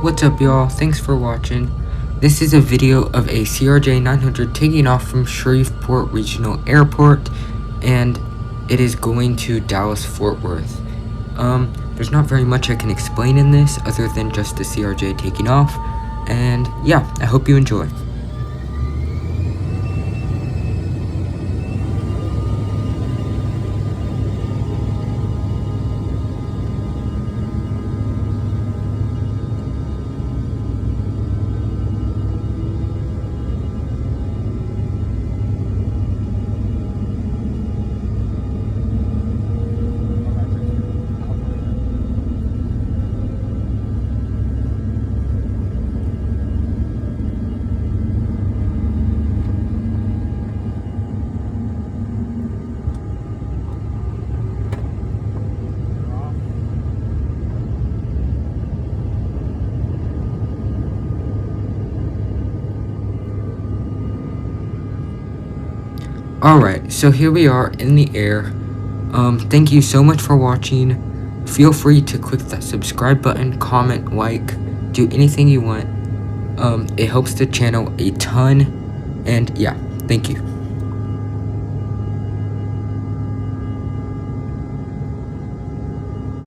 What's up, y'all? Thanks for watching. This is a video of a CRJ-900 taking off from Shreveport Regional Airport, and it is going to Dallas-Fort Worth. There's not very much I can explain in this other than just the CRJ taking off, and yeah, I hope you enjoy. Alright, so here we are in the air. Thank you so much for watching. Feel free to click that subscribe button, comment, like, do anything you want. It helps the channel a ton, and yeah, thank you.